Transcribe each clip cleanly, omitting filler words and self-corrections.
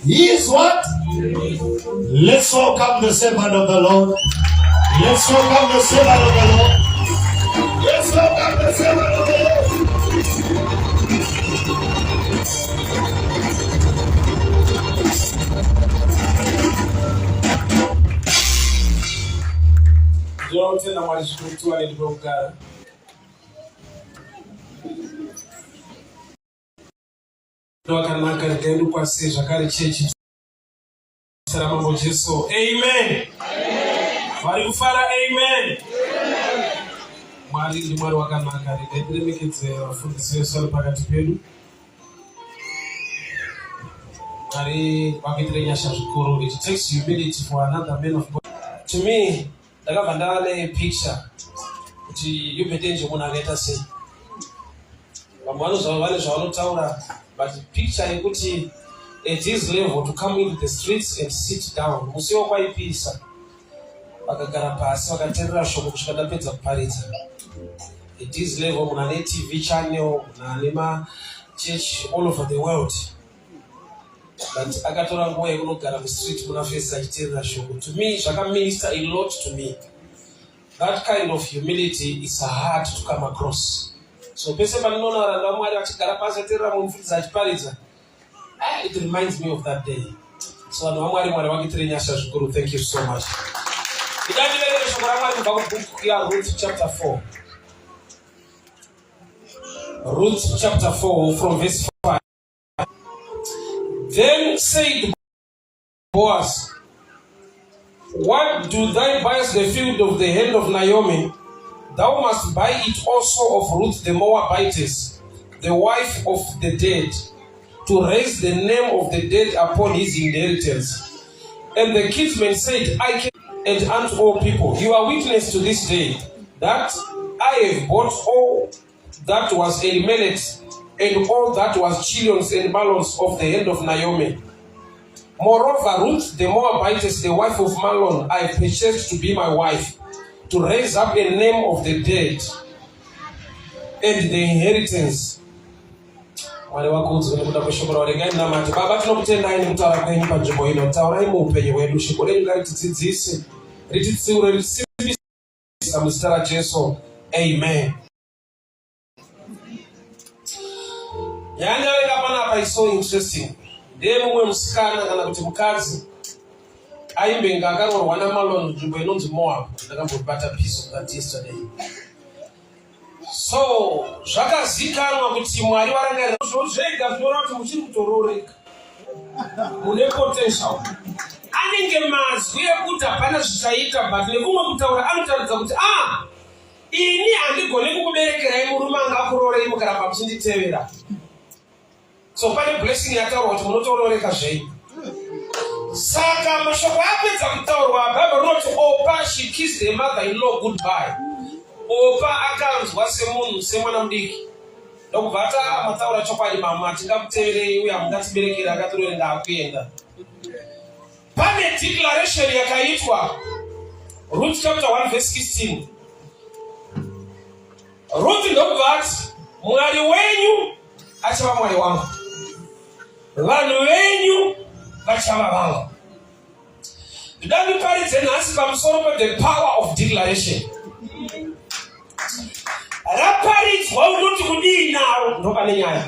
He is what? Let's welcome the servant of the Lord. Let's welcome the servant of the Lord. Let's welcome the servant of the Lord. Tena mwalishukuru alipokara. Ndokanaka ndio kwa sisi jakari chechi. Salama kwa Yesu. Amen. Wali kufara amen. Mwali ndi mwali wakanaka ndio mikitse wafundisi Yesu pakati penu. Ari wakitrenya shukuru. It takes humility for another man of God. To me, ndakavandale picture kuti yupetenje munhu akaita sei. Vamwe vane zvavanotaura, but picture yekuti at his level to come into the streets and sit down. Musi wakwaipisa vakagara pasi vakateerera shoko kusvika ndapedza kuparidza. At his level munhu ane TV channel, munhu ane machurch all over the world. But akatora nguva yekunogara mustreet muna face achiteerera shoko. To me, zvakaminister a lot to me. That kind of humility is hard to come across. So pese paninoona varanda vaMwari vachigara pasi ateerera mufundisi achiparidza, it reminds me of that day. So vanhu vaMwari, Mwari vakuitirei nyasha zvikuru. Thank you so much. Ndidaverere shoko raMwari kubva kubhuku yaRuth chapter 4. Ruth chapter 4 from verse 5. Then said Boaz, what do thou buyest the field of the hand of Naomi? Thou must buy it also of Ruth the Moabitess, the wife of the dead, to raise the name of the dead upon his inheritance. And the kinsman said, I can, and unto all people, you are witness to this day, that I have bought all that was Elimelech's, and all that was Chilion's and Mahlon's of the hand of Naomi. Moreover, Ruth the Moabitess, the wife of Mahlon, I purchased to be my wife, to raise up a name of the dead, and the inheritance. Wale wakudzwe nekuda kweshoko waregai namati baba tinokutendai nekutaura kwenyu panzvimbo ino. Taurai muupenyu hwedu, shoko renyu ngaritidzidzise, rititsiure, ritisimbisa muzita raJesu. Amen. Yandaika panapa is so interesting. Ndiye mumwe musikana kana kuti mukadzi aimbenga akaroorwa naMahlon nzvimbo inonzi Moab. Ndakambobata piece of that yesterday. So zvakazikanwa kuti Mwari warangarira zvega zvinoona kuti muchiri kutorooreka. Mune potential. Anenge mazwi ekuti hapana zvichaita, but nekumwe kutaura anotaridza kuti ini handigoni kukuberekerai murume angakuroorei mukaramba muchinditevera. So pane blessing yataurwa kuti munotooreka zvenyu. Saka mashoko apedza kutaurwa, Bible notes Opa she kissed her mother-in-law goodbye. Opa akanzwa semunhu semwana mudiki. Ndokubva mataura chokwadi mama, tingakuteverei uye hamungatiberekeri akatoenda akuenda. Pane declaration yakaitwa Ruth chapter 1 verse 16. Ruth ndokubva ati Mwari wenyu achava Mwari wangu, vanhu venyu vachava vangu. Ndidaparidze nhasi pamusoro pe the power of declaration. Raparidzwa unoti kudii naro ndopane nyaya.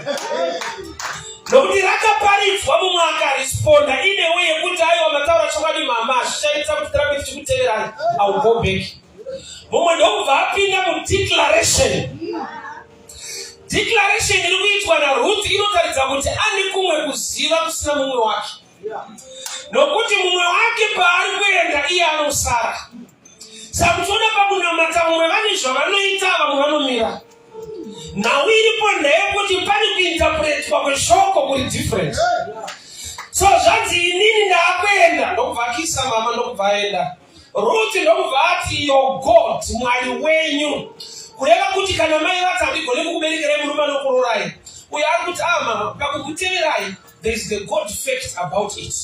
Nokuti rakaparidzwa mumwe akaresponda ine uye kuti aiwa mataura chokwadi mama zvichaita kuti tirambe tichikuteverai, I will go back. Mumwe ndokubva apinda mudeclaration. Declaration iri kuitwa naRuth inotaridza kuti ane kumwe kuziva kusina mumwe wake. Nokuti mumwe wake paari kuenda iye anosara. Saka tiona pakunamata mumwe vane zvavanoita, vamwe vanomira. Nhau iripo ndeyekuti pane kuinterpretwa kweshoko kuri different. So zvanzi inini ndaakuenda, ndokubva akisa mama ndokubva aenda. Ruth ndokubva ati your God, Mwari wenyu. Kureva kuti kana mai vati handigoni kukuberekerai murume anokurorai, uye ari kuti mama pakukuteverai, there is the God fact about it.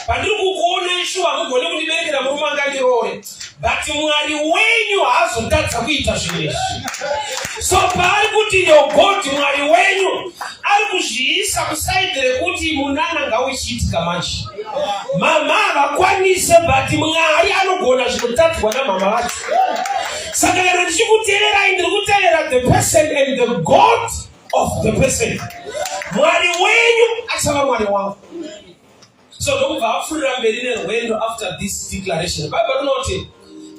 Pandiri kukuona ishu hamugoni kundiberekera murume angandiroore, but Mwari wenyu haazotadza kuita zvinhu izvi. So paari kuti your God, Mwari wenyu, ari kuzviisa kusaidire kuti munana ngauchiitika manje. Mama vakwanise but Mwari anogona zvinotadzwa namama vacho. Saka kana ndichikuteerera ndiri kuteerera the person and the God of the person. Mwari wenyu achava Mwari wangu. So ndokubva apfuurira mberi nerwendo after this declaration. Bible rinoti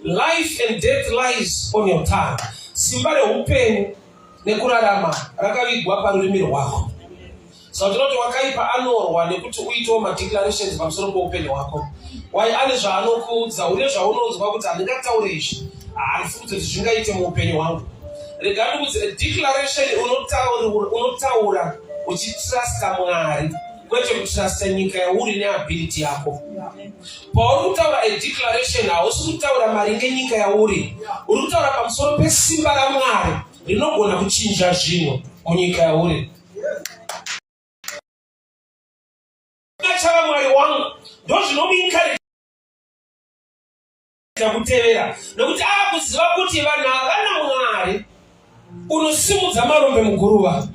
life and death lies on your tongue. Simba reupenyu nekurarama rakavigwa parurimi rwako. So tinoti wakaipa anorwa nekuti uitewo madeclarations pamusoro poupenyu hwako. Wai ane zvaanokuudza, une zvaunonzwa kuti handingataure izvi, handisi kuti zvingaite muupenyu hwangu. Rega ndikuudze, declaration unotaura uchitrasta Mwari, kwete kutrasta nyika yauri neability yako. Pauri kutaura a declaration, hausi kutaura maringe nyika yauri, uri kutaura pamusoro pesimba raMwari rinogona kuchinja zvinhu munyika yauri. Chava Mwari wangu ndozvinomuencourage kutevera, nokuti akuziva kuti vanhu havana Mwari unosimudza marombe muguruva,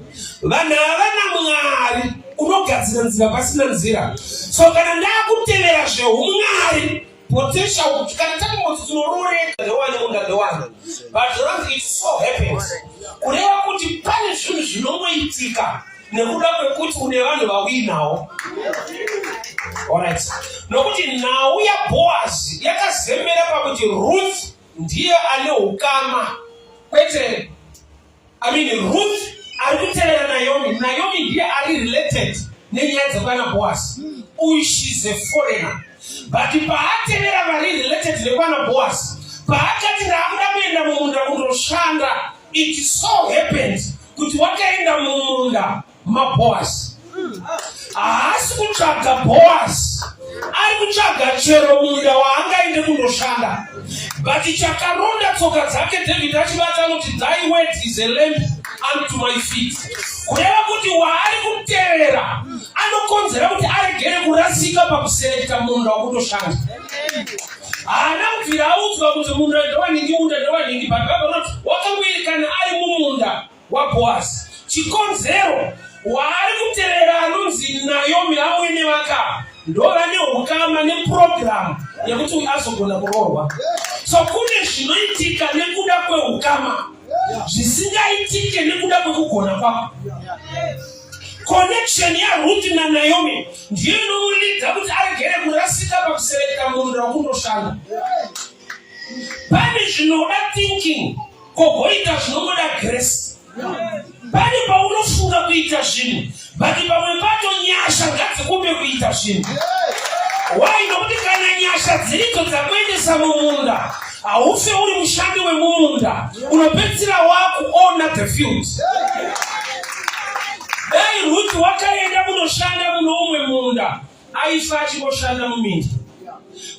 vanhu havana Mwari unogadzira nzira pasina nzira. So kana ndakutevera zveumwari potential kuti kana takungoti tinororeka the one munda the one, but it so happens kureva kuti pane zvinhu zvinomboitika nekuda kwekuti une vanhu vawinawo. Alright. Nokuti nhau yaBoaz yakazembera pakuti Ruth ndiye ane ukama. Kwete, Ruth ari kuteerera Naomi. Naomi ndiye ari related nenyaya dzekwana Boaz. She's a foreigner. But paateerera vari related nekwana Boaz, paakati ndaakuda kuenda mumunda kundoshanda, it so happened kuti wakaenda mumunda maBoaz. Haasi kutsvaga Boaz, ari kutsvaga chero munda waangaende kundoshanda. But chakaronda tsoka dzake David achibata kuti thy word is a lamp unto my feet. Kureva kuti waari kuteerera anokonzera kuti aregere kurasika pakuselekta munda wakutoshanda. Haana kubvira audzwa kuti munda ndowaningi, munda ndowaningi, but vakanoti wakangoerekana ari mumunda waBoaz. Chikonzero waari kuteerera anonzi Naomi amwene vaka ndova neukama neprogramu yekuti azogona kurorwa. So kune zvinoitika nekuda kweukama zvisingaitike nekuda kwekugona kwako. Connection yaRuth naNaomi ndiyo inomulidza kuti aregere kurasika pakuselekta munda wakundoshanda. Pane zvinoda thinking, kogoita zvinongoda grace. Pane paunofunga kuita zvinhu, but pamwe pacho nyasha ngadzikupe kuita zvinhu. Why? Nokuti kana nyasha dziridzo dzakuendesa mumunda, haufe uri mushandi wemumunda, unopedzisira wakuona the field. Dai Ruth wakaenda kunoshanda muno umwe munda, aifa achikoshanda muminda.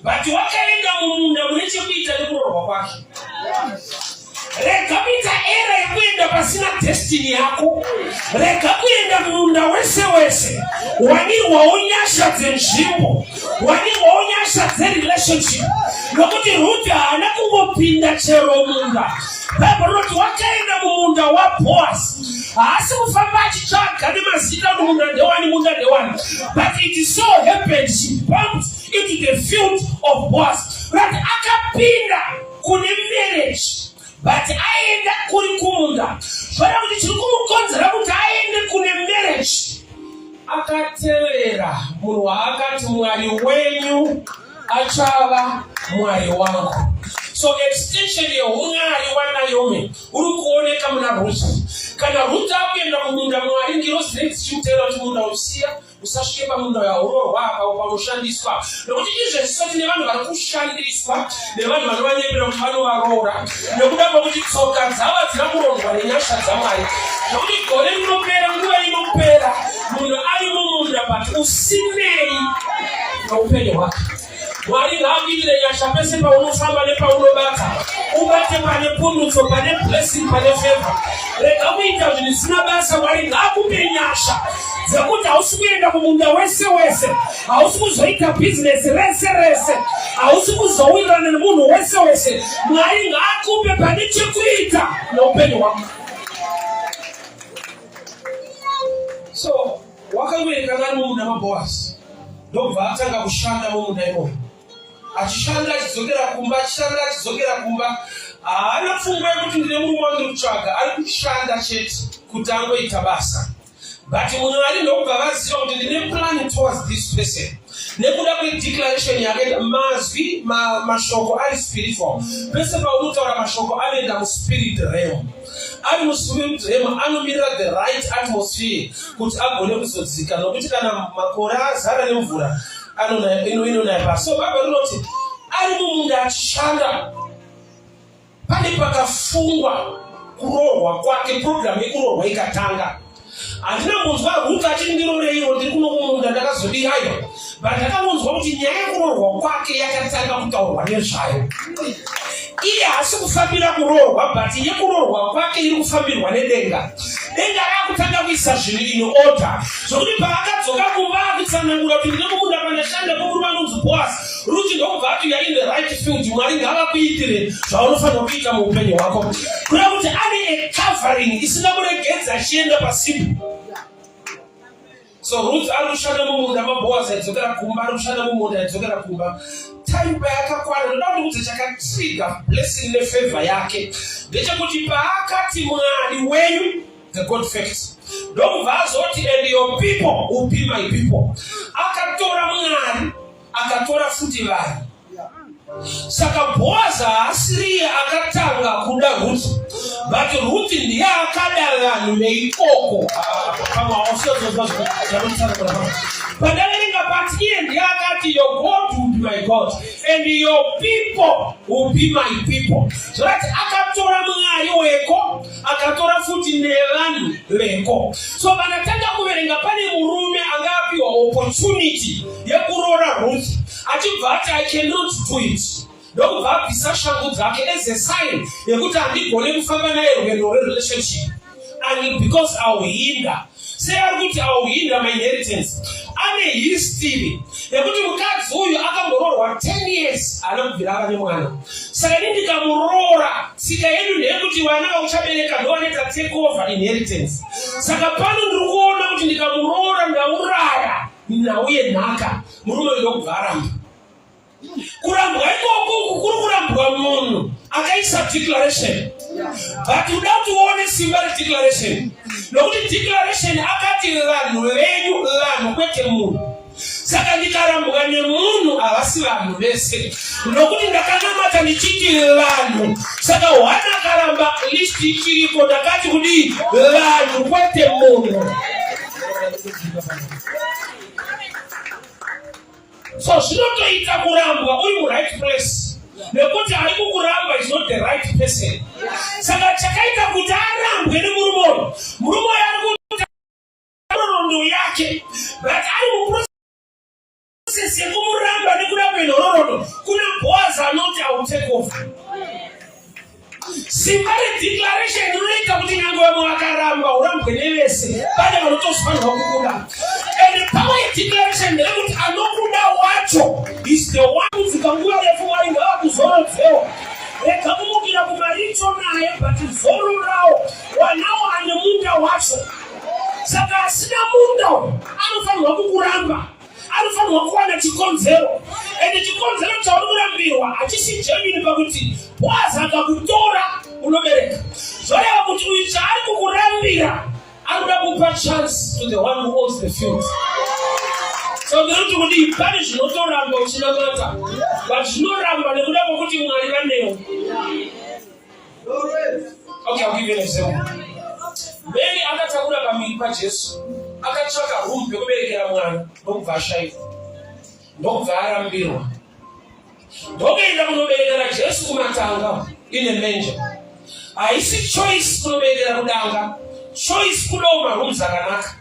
But wakaenda mumunda mune chekuita nekurorwa kwake. Rega kuita era yekuenda pasina destiny yako. Rega kuenda munda wese wese. Wanirwawo nyasha dzenzvimbo, wanirwawo nyasha dzerelationship. Nokuti Ruth haana kungopinda chero munda. Bible rinoti wakaenda mumunda waBoaz. Haasi kufamba achitsvaga nemazita kuti munda ndewani, munda ndewani. But it so happened she bumped into the field of Boaz. That akapinda kune marriage. But aenda kuri kumunda. Zvara kuti chiri kumukonzera kuti aende kune marriage. Akatevera munhu waakati Mwari wenyu achava Mwari wangu. So extension yeumwari waNaomi uri kuoneka muna Ruth. Kana Ruth akuenda kumunda, Mwari ngirozi dzichimutevera kuti munda usiya, usasvike pamunda yaurorwa apa panoshandiswa. Nokuti izvezvi zvisati nevanhu vari kushandiswa, nevanhu vanovanyepera kuti vanovaroora, nekuda kwokuti tsoka dzavo dzina kurondwa nenyasha dzaMwari. Nokuti gore rinopera, nguva inopera, munhu ari mumunda but usinei noupenyu hwake. Mwari ngaakuitire nyasha pese paunofamba nepaunobata. Ubate pane pundutso, pane blessing, pane favor. Rega kuita zvinhu zvisina basa. Mwari ngaakupe nyasha dzekuti hausi kuenda kumunda wese wese, hausi kuzoita business rese rese, hausi kuzowirana nemunhu wese wese. Mwari ngaakupe pane chekuita noupenyu hwako. So wakawerekana mumunda maBoaz ndobva atanga kushanda mumunda imomo. Achishanda achizokera kumba haana pfungwa yekuti ndine murume wandinotsvaga, ari kushanda chete kuti angoita basa. But Mwari ndobva vaziva kuti ndine plan towards this person. Nekuda kwedeclaration yakaita mazwi mashoko ari spiritual. Pese paunotaura mashoko anoenda muspirit realm. Ari muspirit realm anomirira the right atmosphere kuti agone kuzodzika, nokuti kana makore azara nemvura inonaya pasi. So Baba rinoti ari mumunda achishanda pane pakafungwa kurohwa kwake, program yekurohwa ikatanga. Handina kunzwa Ruth achiti ndiroreiwo ndiri kuno kumunda ndakazodii hayo, but ndakangonzwa kuti nyaya yekurohwa kwake yakatanga kutaurwa nezvayo. Iye haasi kufambira kurohwa, but yekurohwa kwake iri kufambirwa nedenga. Denga rakutanga kuisa zvinhu in order, zvokuti paakadzoka kumba akutsanangura kuti ndine kumunda pandashanda pomurume anonzi Boaz, Ruth ndokubva ati you're in the right field, Mwari ngavakuitire zvaunofanira kuita muupenyu hwako. Kuda kuti ane covering isingamuregedza achienda pasipo. So Ruth ari kushanda mumunda maBoaz aidzokera kumba, ari kushanda mumunda aidzokera kumba. Time yakakwana, ndoda kuti chakatrigger blessing nefavor yake ndechekuti paakati Mwari wenyu, the God fact, ndobva azoti and your people will be my people. Akatora Mwari, akatora futi vanhu. Saka Boaz haasiriye akatanga kuda Ruth, but Ruth ndiye akada vanhu veikoko. Padaverenga pati iye ndiye akati your God will be my God and your people will be my people. So that akatora Mwari weko, akatora futi nevanhu veko. So vanatanga kuverenga pane murume angapiwa opportunity yekurora Ruth, achibva ati I cannot do it. Ndokubva abvisa shangu dzake as a sign yekuti handigone kufamba naye rwendo rwerelationship, and because auhinda. Sei ari kuti auhinda my inheritance. Ane history yekuti mukadzi uyu akamboroorwa 10 years haana kubvira ava nemwana. Saka ini ndikamurora, tsika yedu ndeyekuti vana vauchabereka ndovaneta take over inheritance. Saka pano ndiri kuona kuti ndikamurora ndauraya nauye nhaka, murume ndokubva aramba. Kurambwa ikoko kuri kurambwa munhu akaisa declaration, but without uone simba declaration. Nokuti declaration akati vanhu venyu, vanhu kwete munhu. Saka ndikarambwa nemunhu havasi vanhu vese, nokuti ndakanamata ndichiti vanhu. Saka wana akaramba list ichiriko, ndakati kudii vanhu kwete munhu. So zvinotoita kurambwa uri right place, nekuti ari kukuramba is not the right person. Saka chakaita kuti arambwe nemurume, murume ari kuita nhoroondo yake, but ari muprocess yekumuramba nekuda kwenhoroondo kuna Boaz anoti I will take over. Simba redeclaration rinoita kuti nyangwe vamwe vakaramba urambwe nevese, pane vanotozofanirwa kukuda. And power declaration ndeyekuti anokuda wacho is the one who's kanguva refu Mwari ngavakuzorodzeo. Rega kumukira kumaricho naye, but zoro rawo wanawo ane munda wacho. Saka asina munda anofanirwa kukuramba, anofanirwa kuwana chikonzero. And chikonzero chauri kurambirwa hachisi genuine pakuti Boaz akakutora unobereka. Zvoreva kuti uyu chaari kukurambira anoda kupa chance to the one who owns the field. So ndinoti kuti pane zvinotoramba uchinamata, but zvinoramba nekuda kwokuti Mwari vanewo. Okay, I'll give you an example. Mary akatakura pamiri paJesu, akatsvaka room pekuberekera mwana, ndokubva ashaiwa, ndokubva arambirwa. Ndokuenda kunoberekera Jesu kumatanga in a manger. Haisi choice kunoberekera kudanga, choice kudawo marooms akanaka.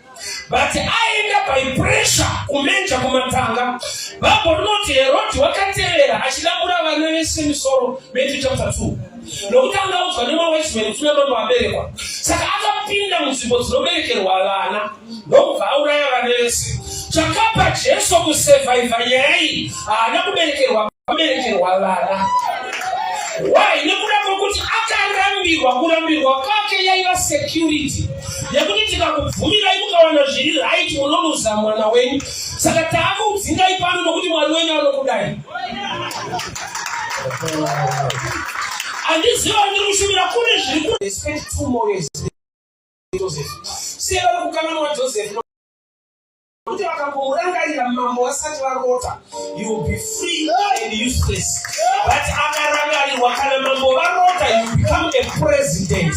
But aenda by pressure kumenja kumatanga. Babo rinoti Herodi wakatevera achidabura vana vese misoro, Matthew chapter 2. Nokuti angaudzwa nemawise men kuti mambo aberekwa. Saka akapinda munzvimbo dzinoberekerwa vana, ndokubva auraya vana vese. Chakapa Jesu kusurviva nyaya iyi haana kuberekerwa vana. Why? Nekuda kwokuti kuti kurambirwa kwake yaiva security yekuti tikakubvumirai mukawana zviri right unoluza mwana wenyu. Saka taakudzingai pano nokuti mwari wenyu anokudai. Andiziva ndikushumira kune zviri they spent 2 more years Joseph. Siya vari kukanganwa Joseph kuti vakamurangarira mambo vasati varota, you will be free and useless. But akarangarirwa kana mambo varota, you become a president.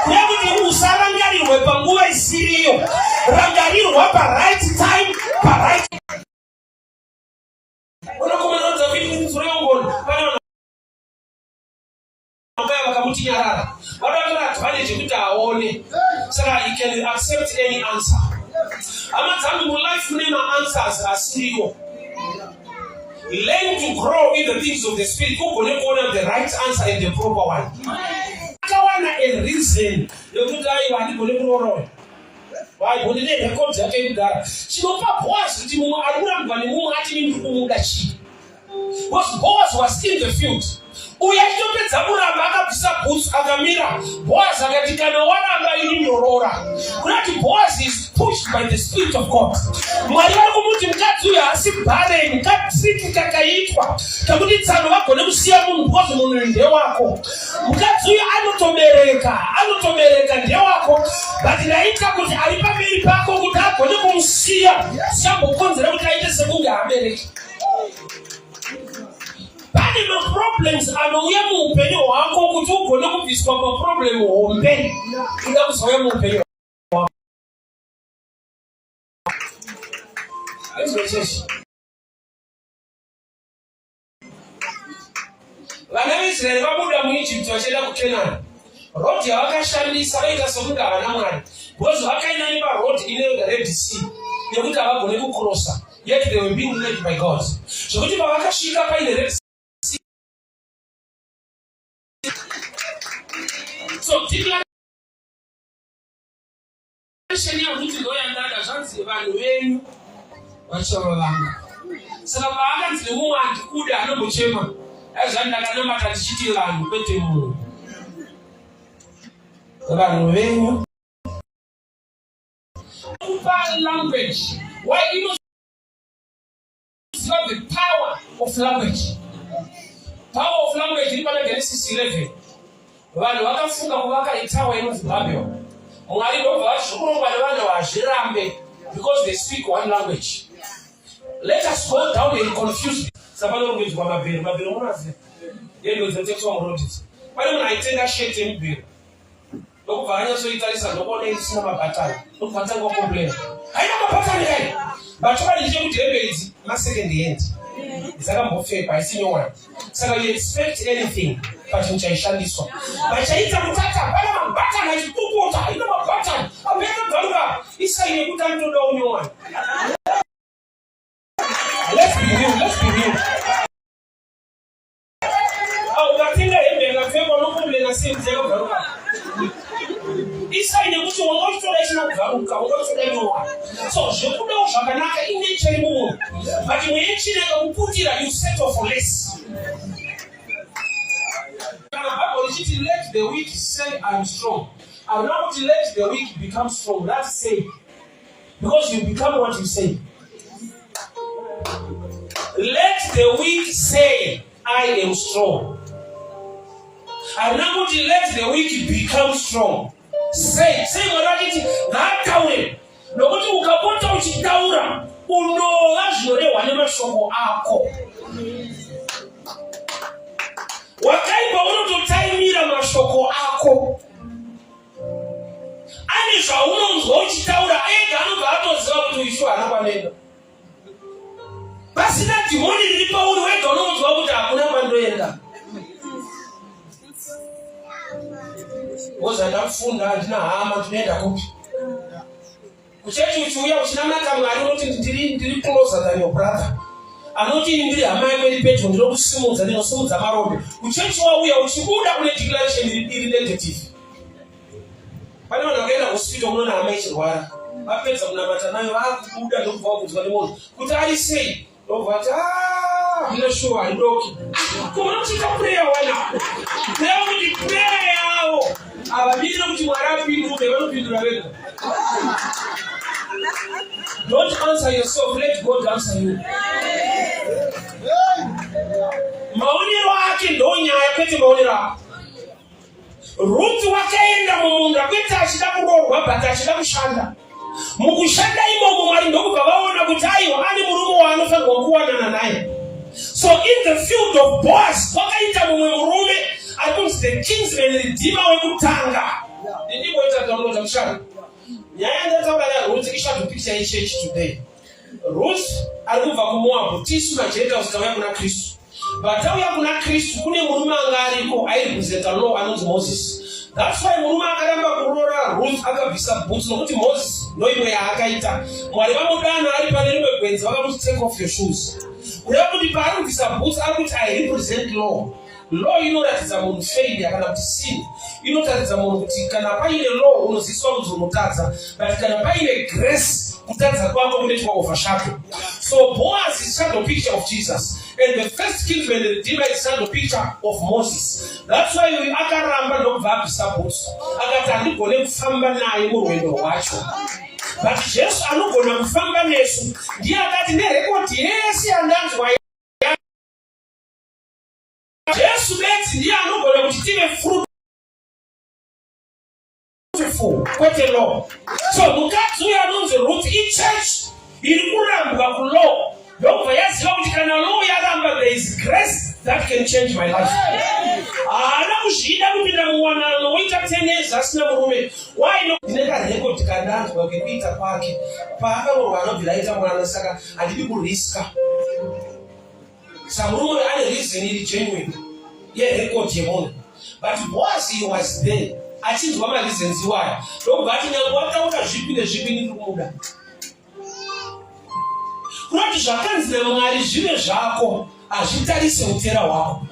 Nekuti usarangarirwe panguva isiriyo, rangarirwa right time, right. Unokomana David nzuri ngoni kana vakamutinyarara vakatora advantage yekuti aone, saka he can accept any answer. Amadzangu life name answers asiriyo. Learn to grow in the things of the spirit. Kugone kuona the right answer and the proper one. Akawana a reason yokuti aiva ndigone kuroroya. Vaigone nerecords yake kudara. Chinopa Boaz kuti mumwe arikurambwa nemumwe ati ndiri kumuda chii. Because Boaz was in the field. Uya chitopedza kuramba akabvisa boots akamira. Boaz akati kana waramba ini ndorora. Kunati Boaz is pushed by the Spirit of God. Mwari vari kumuti mukadzi uyu hasi barren, katriki kakaitwa kakuti tsano vagone kusiya munhu because munhu ndewako. Mukadzi uyu anotobereka ndewako, but ndaita kuti ari pamberi pako kuti agone kumusiya zichambokonzera kuti aite sekunge habereki. Pane maproblems anouya muupenyu hwako kuti ugone kubviswa maproblem hombe kuda kuzouya muupenyu hwako. Vana veIsraeri vabuda muIjipiti vachienda kuKenani. Road yavakashandisa vaita sokunge havana Mwari, because vakaenda neparoad ine Red Sea yekuti havagone kucrossa, yet they were being led by God. Zvokuti pavakasvika paine Red Sea, so declaration yakuti ndoyandada zvanzi vanhu venyu vachava vangu. Saka paakanzi nemumwe andikuda anombochema azvandakanamata tichiti vanhu kwete munhu. Vanhu venyu kupa language. Why you know the power of language? Power of language iri pana Genesis 11. Vanhu vakafunga kuvaka itawa inonzi Babylon. Mwari ndobva vazvikurongwa nevanhu vazvirambe because they speak one language. Let us go down and confuse. Sapano rungedzwa mabhero. Mabhero munaziva? Yendo dzinotengesa muroditi. Pane munhu aitenga sheti yemubhero. Ndokubva anyatsoitarisa ndokuona isina mabhatani. Ndokubva atanga kukomplaina. Haina mabhatani kai. Batwari chekuti hembe idzi masecond hand. Dzakambopfekwa haisi nyowani. Saka you expect anything but muchaishandiswa. Vachaita mutata pana mabhatani achipukota. Haina mabhatani. Apeka garuka. Isaine kuti anotoda unyowani. Let's be real. Ukatenga hembe yakapfekwa nokomplaina same dzakagaruka. Isaine kuti wangautora ichinogaruka, wangautora nyowani. So zvekudawo zvakanaka inature yemunhu. But mweyenchina ikakuputira you settle for less. Kana Bible ichiti let the weak say I'm strong. I'm not to let the weak become strong. That's saying. Because you become what you say. Let the weak say I am strong. I'm not going to let the weak become strong. Say mwanachiti ngataure. Nokuti ukapota uchitaura unova zvinorehwa nemashoko ako. Wakaipa unototaimira mashoko ako. Ani zvaunonzwa uchitaura ega anobva atoziva kuti uishu haana kwanenda. Pasina dhimoni riri pauri wega unonzwa kuti hakuna kwandoenda. Boza ndakufunda handina hama tunoenda kupi. Kuchechi uchiuya uchinamata Mwari unoti ndiri closer than your brother. Anoti ndiri hama yako iri pedyo ndinokusimudza ndinosimudza marombe. Kuchechi wauya uchibuda kune declaration iri negative. Pane vanhu vakaenda hospital munoona hama ichirwara. Vapedza kunamata nayo vakubuda ndokubva kudzwa nemunhu kuti ari sei. Ndobva ati Ile sure idoki. Kuma mchika prayer wana. Leo ni prayer yao. Ababili na mchimwarapi nduke wano pindura weko. Don't answer yourself, let God answer you. Maoniro wake ndonya yapete maonira. Ruth wakaenda mumunda kwita ashida kurorwa bata ashida kushanda. Mukushanda imo mumari ndokuka waona kutayo ani murumo wanofa ngokuwana naye. So in the field of Boaz, wakaita murume against the kinsman redeemer wekutanga. Ndiko ita download mshana. Nyaya ntaura ya Ruth kisha tupicha church today. Ruth alikuva kumwa Tisu na cheta usikawa kuna Kristo. Batau ya kuna Kristo kune murume angariko airipuzeta law anonzi Moses. That's why murume akaramba kurora Ruth akabvisa boots nokuti Moses ndoimwe yaakaita. Mwari vamudana ari pane rimwe gwenzi vakamuti take off your shoes. Ureva kuti paarikubvisa boots arikuti I represent law. Law inoratidza munhu failure kana kuti sin. Inotaridza munhu kuti kana paine law unoziswa kuzomutadza, but kana paine grace kutadza kwako kunoitwa overshadow. So Boaz is shadow picture of Jesus. And the first kinsman redeemer is shadow picture of Moses. That's why we akaramba nokubva abvisa boots. Akati andigone kufamba naye murwendo rwacho. But Jesu anogona kufamba nesu. Ndiye akati nerekodi yese yandanzwa Jesu beti ndiye anogona kuti tive fruitful kwete law. So mukadzi uyo anonzi Ruth ichurch iri kurambwa kulo. Ndobva yaziva kuti kana law yaramba there is grace that can change my life. Haana kuzvida kupinda muwanano woita tenezi asina murume. Why no? Ndinekarekodi kandanzwa kekuita kwake. Paakarorwa anobvira aita mwana saka handidi kuriska. Samurume ane reason iri genuine. Yerekodi yemunhu. But Boaz he was there. Achinzwa mareasons iwaya. Ndobva ati nyange wataura zvipi nezvipi ndiri kumuda. Kunoti zvakanzi naMwari zvive zvako hazvitarise utera hwako.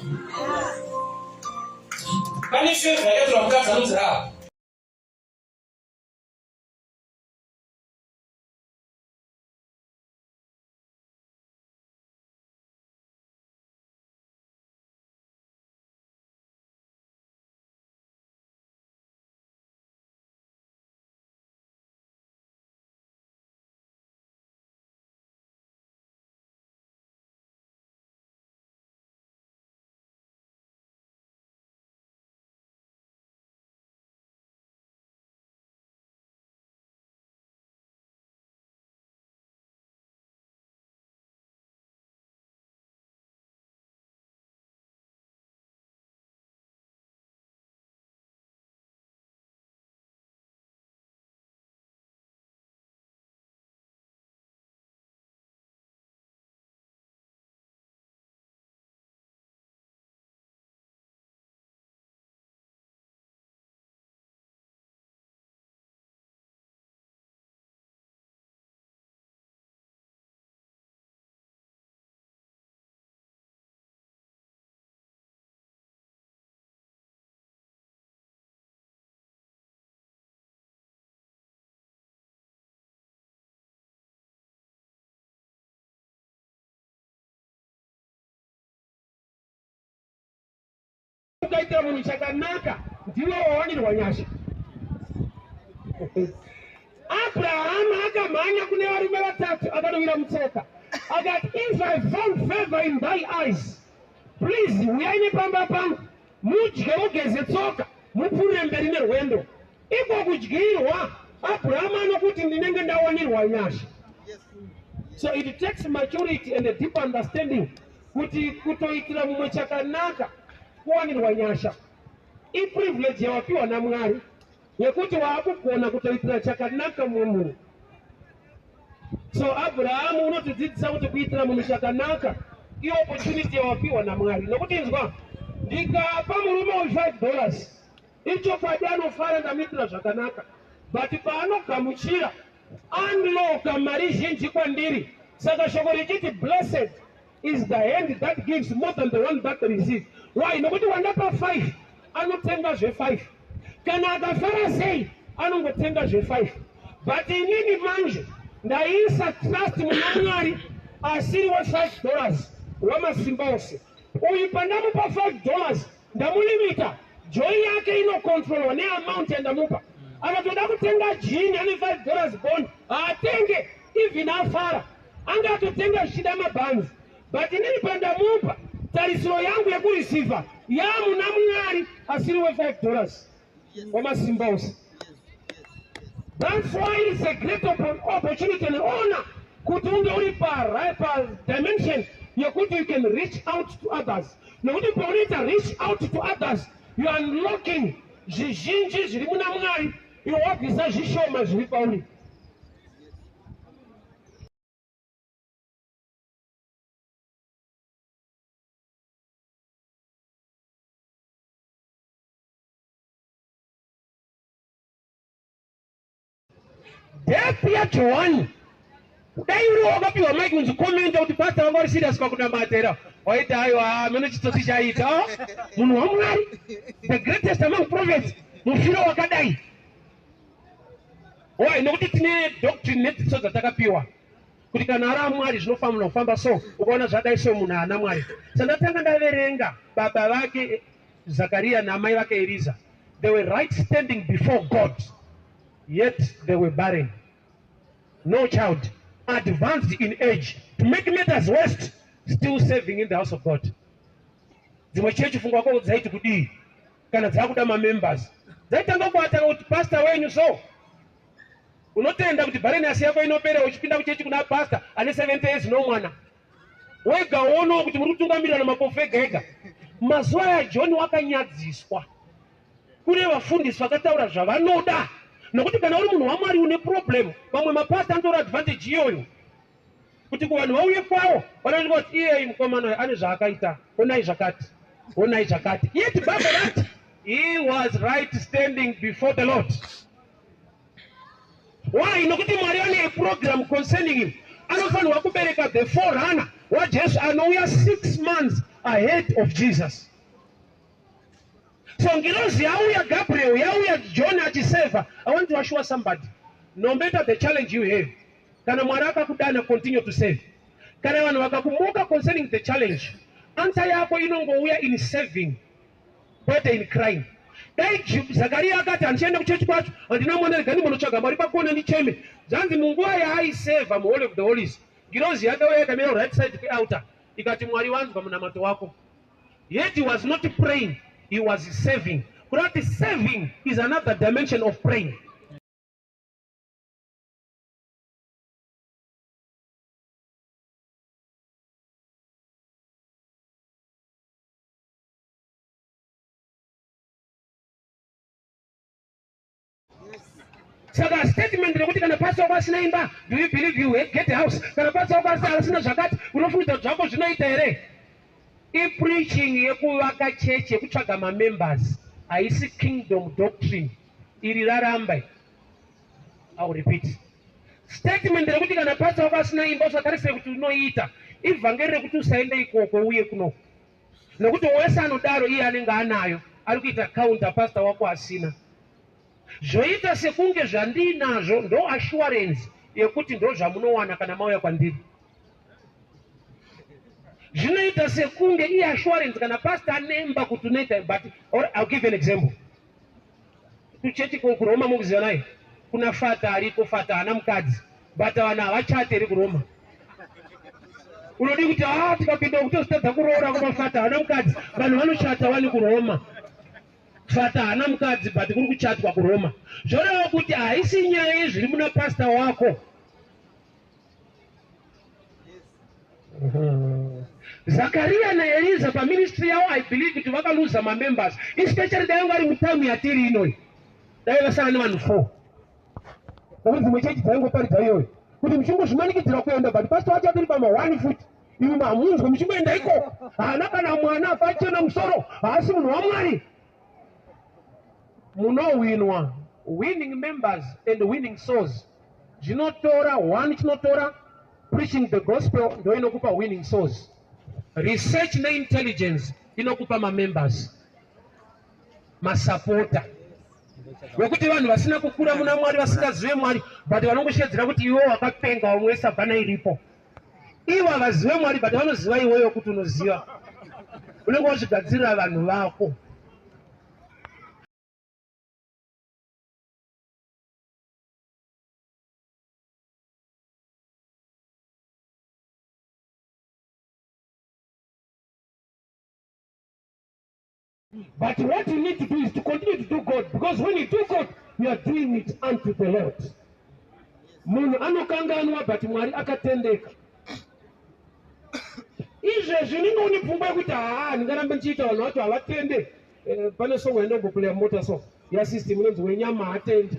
Pane favor yakaitwa mukadzi anonzi Rahabhi. Ukaitira munhu chakanaka ndiwe wawanirwa nyasha. Abraham akamhanya kune varume vatatu akanowira mutsoka akati, if I found favor in thy eyes, please uyai nepamba pangu mudye mugeze tsoka mupfuurire mberi nerwendo. Iko kudyirwa Abraham anokuti ndinenge ndawanirwa nyasha. So it takes maturity and a deep understanding kuti kutoitira mumwe chakanaka kuwanirwa nyasha iprivilege yawapiwa naMwari yekuti waakugona kutoitira chakanaka munhu. So Abraham unotidzidzisa kuti kuitira munhu chakanaka iopportunity yawapiwa naMwari. Nokuti inzwa, ndikapa murume $5 ichokwadi anofara ndamuitira zvakanaka, but paanogamuchira anloka mari zhinji kwandiri. Saka shoko richiti blessed is the hand that gives more than the one that receives. Why? Nokuti wandapa 5 anotenga zve5, kana akafara sei anongotenga zve5. But inini manje ndaisa trust muna Mwari asiri $5 wamasimba ose uyu pandamupa $5 ndamulimita joy yake ino control ne amount yandamupa akatoda kutenga jini ane $5 bond atenge even afara anga atotenga shida mabanzi but nini pandamupa tarisiro yangu yekureceiver yamuna Mwari asiriwe $5 wamasimba ose. That's why it's a great opportunity and honor kutunge ulipa dimension yakuti you can reach out to others. Na ulipa reach out to others, you are unlocking zizhinji ziri muna Mwari iwabvisa zvishoma zviri pauri. Death ya Joan. Dai uri wakapiwa mike unzikomenta kuti pastor wanga uri serious kwakunamatera. Waita aiwa mene chitsotsi chaita. Munhu waMwari, the greatest among prophets, mufiro wakadai. Why nokuti tine doctrine netso dzatakapiwa. Kuti kana ari Mwari zvinofanira kufamba so, ukaona zvadai so munhu ana Mwari. Sandatanga ndaverenga baba vake Zakaria na mai vake Eliza. They were right standing before God. Yet they were barren. No child, advanced in age. To make matters worse, still serving in the house of God. Zimwe chechi fungwa kwako zaiti kudii kana dzakuda members. Zaitanga kuatanga kuti pastor wenyu so. Unotenda kuti barrenness yako inopera uchipinda kuchechi kuna pastor ane 70 years no mwana. Wega ono kuti muri kutungamirira na mapofu ega. Mazuva ya John wakanyadziswa. Kune vafundisi vakataura zvavanoda. Nokuti kana uri munhu waMwari une problem, vamwe mapasta anotora advantage iyoyo. Kuti kuvanhu vauye kwawo, vanoti kuti iye mukomana ane zvaakaita, onai zvakati, onai zvakati. Yet Bible that he was right standing before the Lord. Why? Nokuti Mwari ane a program concerning him. Anofanirwa kubereka the forerunner waJesu anouya 6 months ahead of Jesus. So ngirozi yauya Gabriel, yauya John achiseva. I want to assure somebody, no matter the challenge you have, kana Mwari akakudana continue to save. Kana vanhu vakakumuka concerning the challenge, answer yako inongouya in saving, better in crying. Dai Zakaria akati anchienda kuchechi kwacho, andina mwana gani munotsvaga Mwari pakona ndicheme. Zanzi munguva yaaiseva mu Holy of the Holies, ngirozi yakauya yakamira right side kwealtar, ikati Mwari wanzwa munamato wako. Yet he was not praying. He was saving. But saving is another dimension of praying. So the statement rekuti kana pastor wasina imba, do you believe you get a house? Kana pastor wasina zvakati, unofunga zvako zvinoita here? I-preaching yekuvaka church yekutsvaga members haisi kingdom doctrine. Iri raramba. I will repeat. Statement rekuti kana pastor wakasina imba usatarisire kuti unoita. Ivhangeri rekuti usaende ikoko uye kuno. Nokuti wese anodaro iye anenge anayo ari kuita counter pastor wako asina. Zvoita sekunge zvandinazvo ndo assurance yekuti ndo zvamunowana kana mauya kwandiri. Zvinoita sekunge iye assurance kana pastor anemba kuti unoita. But I'll give you an example. Kuchechi kuRoma mukuziva naye kuna fata ariko fata ana mukadzi but vana havachati iri kuRoma. Unodi kuti tikapinda kutositadza kuroora kumafata ana mukadzi vanhu vanochata vani kuRoma. Fata ana mukadzi but kuri kuchatwa kuRoma. Zvoreva kuti haisi nyaya yezviri muna pastor wako. Zakaria na Eliza pa ministry yao I believe kuti vakaluza members, especially dai ngari mutime yatiri inoi. Dai vasana ni vanhu 4. Kuti mwechechi dzaingo pari dzaiyo. Kuti mchungu zvimanikidzira kuenda but pastor wacho atiri pama 1 foot. Iwe mamunzwa mchungu enda iko. Hana kana mwana afachena musoro, haasi munhu waMwari. Munowinwa, winning members and winning souls. Zvinotora one chinotora preaching the gospel ndo inokupa winning souls. Research na intelligence inokupa members, masupporter. Wekuti vanhu vasina kukura muna Mwari vasingazive Mwari but vanongoshedzera kuti iwo wakapenga wamwe sabhana iripo. iwe avazive Mwari but vanoziva iweyo kuti unoziva. Unenge wazvigadzirira vanhu vako. But what you need to do is to continue to do God, because when you do God, you are doing it unto the Lord. Munhu anokanganwa but Mwari akatendeka. Izvezvi ninge une pfungwa yekuti ndingarambe ndichiita vanhu vacho havatende. Pane song yandomboplaya mota so yasystem inonzi wenyama haatendi.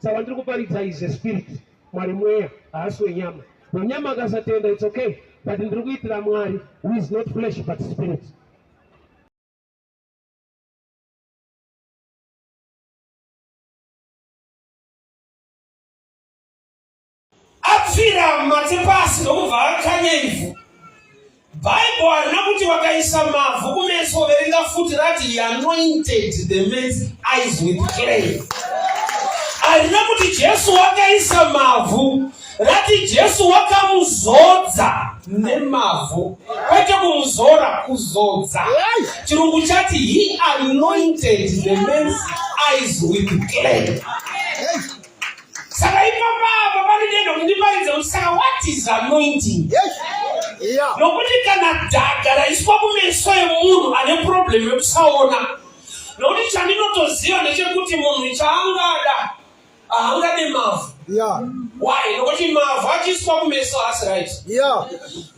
Saka ndiri kuparidza is a spirit. Mwari mweya haasi wenyama. Wenyama akasatenda it's okay, but ndiri kuitira Mwari who is not flesh but spirit. Apfira matepasi nokubva akanya ivhu. Bible harina kuti wakaisa mavhu kumeso verenga futi rati he anointed the man's eyes with clay. Harina kuti Jesu wakaisa mavhu rati Jesu wakamuzodza nemavhu. Kwete kumuzora, kuzodza. Chirungu chati he anointed the man's eyes with clay. Saka ipapa panidendo kundiparidza kuti saka what is anointing? Nokuti kana dhaga raiswa kumeso emunhu ane problem yekusaona. Nokuti chandinotoziva ndechekuti munhu chaangada haangade mavhu. Why? Nokuti mavhu achiswa kumeso hasi right.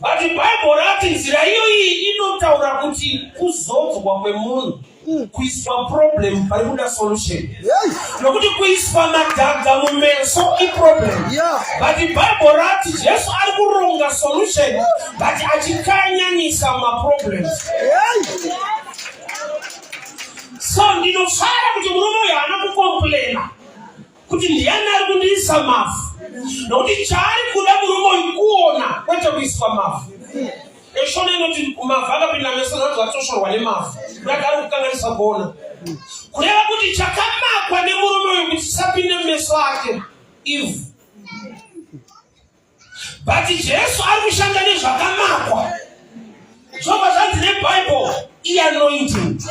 But Bible rati nzira iyoyi inotaura kuti kuzodzwa kwemunhu kuiswa problem pari kuda solution. Nokuti kuiswa madhaga mumeso iproblem. But Bible rati Jesu ari kuronga solution but achikanyanisa maproblems. So ndinofara kuti murume uyu haana kukomplena kuti ndiani ari kundiisa mavhu. Nokuti chaari kuda murume uyu kuona kwete kuiswa mavhu. Eshona inoti mavhu akapinda meso nanzi atoshorwa nemavhu. Ndakari kukanganisa kuona. Kureva kuti chakamakwa nemurume uyu kuti chisapinde meso ake ivhu. But Jesu ari kushanda nezvakamakwa. Zvobva zvanzi neBible i-anointing.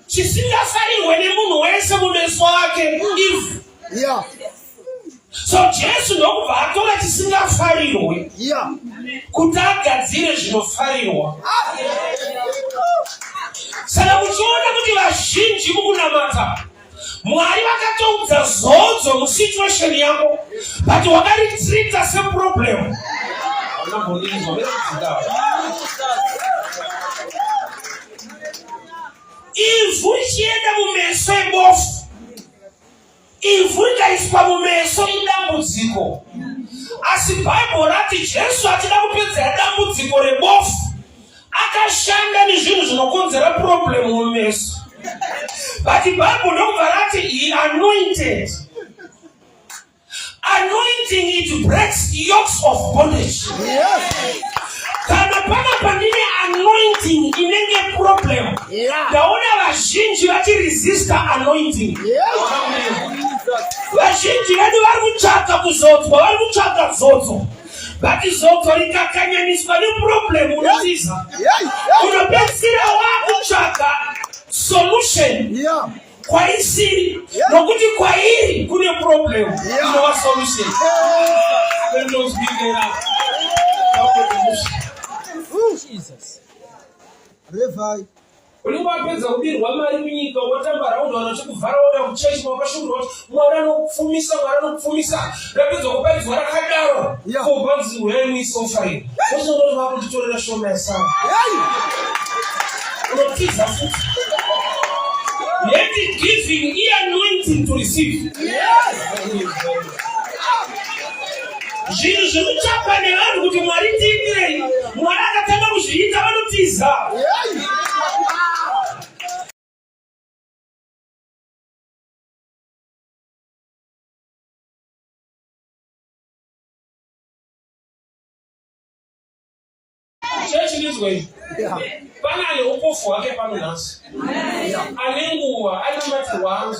Chisingafarirwe nemunhu wese mumeso ake ivhu. So Jesu ndokubva atora chisingafarirwe kuti agadzire zvinofarirwa. Saka muchiona kuti vazhinji mukunamata Mwari vakatoudza zodzo musituation yako but wakaritrita seproblem. Ivhu richienda mumeso ebofu, ivhu rikaiswa mumeso idambudziko. Asi Bible rati Jesu achida kupedzera dambudziko rebofu akashanda nezvinhu zvinokonzera problem mumeso. But Bible ndokubva rati he anointed. Anointing it breaks yokes of bondage. Kana pana pandine anointing inenge problem. Ndaona vazhinji vachiresista anointing. Vazhinji vedu vari kutsvaka kuzodzwa, vari kutsvaka zodzo. But zodzo rikakanyaniswa neproblem unoziza. Unopedzisira wakutsvaka solution. Kwaisiri nokuti kwairi kune problem inova solution. Jesus. Revive. Ulingapedza kubirwa mari munyika wotamba raundi vanachikuvhara woda kuchechi wakashungurwa kuti Mwari anokufumisa, Mwari anokufumisa. Rapedza kuparidzwa rakadaro kobvanzi wemuisofari. Wozongoti vakunditorera shoma yasara. Unotiza futi. Let it giving e-anointing to receive. Zvinhu zvinochapa nevanhu kuti Mwari tiitirei. Mwari akatanga kuzviita vanotiza. Church in this way. Pana ane upofu wake pano nasi. Anenguwa, anamati wangu.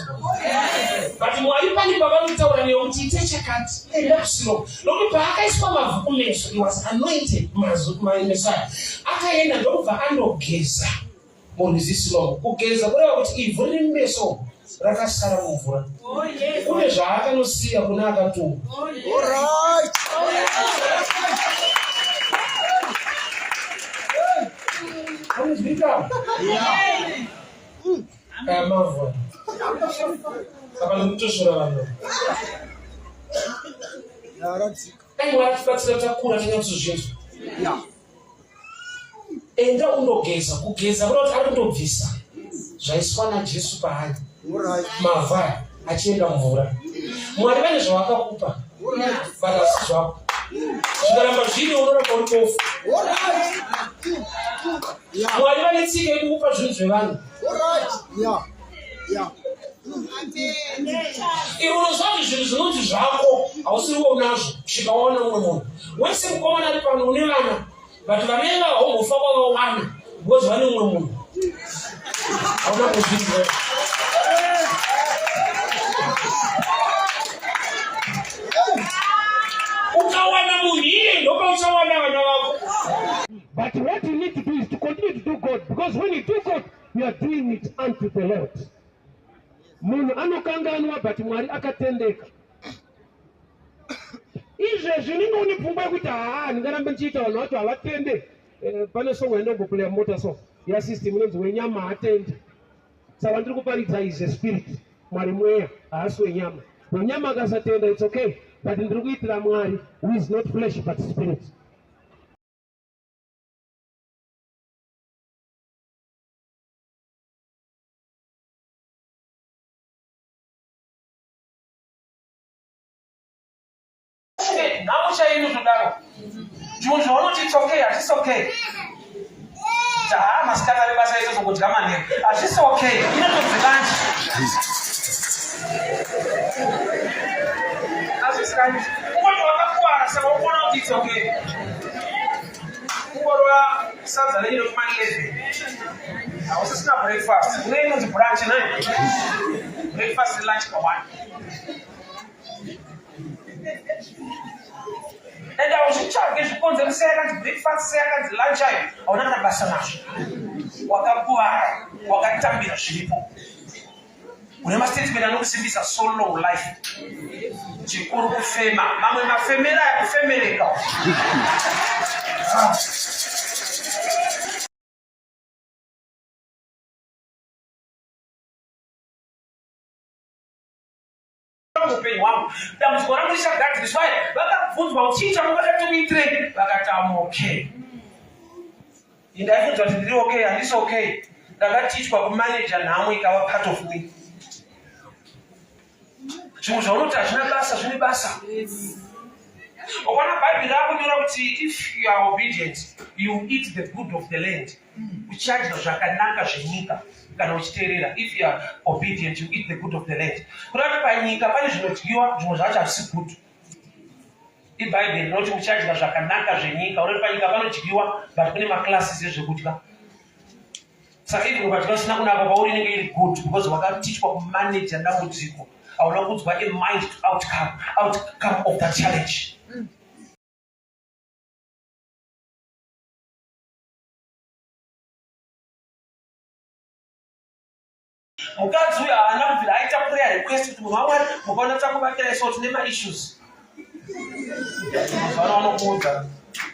But Mwari pani baba mtaura ni omtite chakati. Lepsilo. Loki pa haka ispa mavukumeso. He was anointed. Messiah. Aka yena ndoba anogeza. Monizisi lomo. Kugeza. Kura wakuti ivuri mbeso. Rakasara mvura. Kune zvaaka nosiya kuna akatumba. Alright. Unizvika? Yeah. Mavura. Saka ndomutoshora vanhu. Dai watibatsira takura tinyatsodzvinzwa. Yeah. Enda undogeza. Kugeza kuti ari kundobvisa zvaiswa naJesu paari. Mavhaya achienda mvura. Mwari vane zvawakakupa. Vakasi zvako. Zvikaramba zviri unoramba uri bofu. Mwari vane tsika yekukupa zvinhu zvevanhu. Iwe unozva kuti zvinhu zvinonzi zvako hausiriwo unazvo kusvika waona mumwe munhu. Wese mukomana ari pano une vana. But vanenge vahombofa kwavawana because vane mumwe munhu. Hauna kuzvinzwa. But what you need to do is to continue to do God, because when you do God, you are doing it unto the Lord. Munhu anokanganwa but Mwari akatendeka. Izvezvi ninge une pfungwa yekuti ndingaramba ndichiita vanhu vacho havatende. Pane song yandomboplaya mota so yasystem inonzi wenyama haatende. Saka ndiri kuparidza is a spirit. Mwari mweya haasi wenyama. Wenyama akasatenda it's okay. But ndiri kuitira Mwari who is not flesh but spirit. Now shall you know that? June, it's okay, it's okay. Maskata lebasa hizo zokutamani. It's okay. You know the lunch. As lunch. Uko wakakuwa sasa unaona it's okay. Uko roa sasa leo kumaliza. I was just breakfast. We know the brunch night. Breakfast and lunch for one. And I was in charge of the second breakfast, second lunch time. I was not a bassanash. Wakapua, wakatambira shilipo. Unema statement and see this a so long life. Chikuru kufema. Mama ma femela ya kufemeleka. Upenyu wangu dambudziko rangu richagadziriswa vakabvunzwa uchiita mukadati muitirei vakati okay indaifunzwa kuti ndiri okay handisi okay ndakatiitwa kumaneja nhamo ikava part of me zvimwe zvaunoti hazvina basa zvine basa ukona bhaibheri rakunyora kuti if you are obedient you eat the good of the land uchadya zvakanaka zvenyika kana uchiteerera if you are obedient you eat the good of the land kurati panyika pane zvinodyiwa zvimwe zvacho hazvisi good ibhaibheri rinoti uchadya zvakanaka zvenyika urati panyika panodyiwa but kune maclasses ezvekudya saka ivi ukadya usina kunaka pauri inenge iri good because wakatichwa kumaneja dambudziko hauna kudzwa a mind outcome of that challenge. Mukadzi uyu haana kubvira aita prayer request kuti munhu waMwari mukaona takubatira isu tine maissues. Mazuvano vanokuudza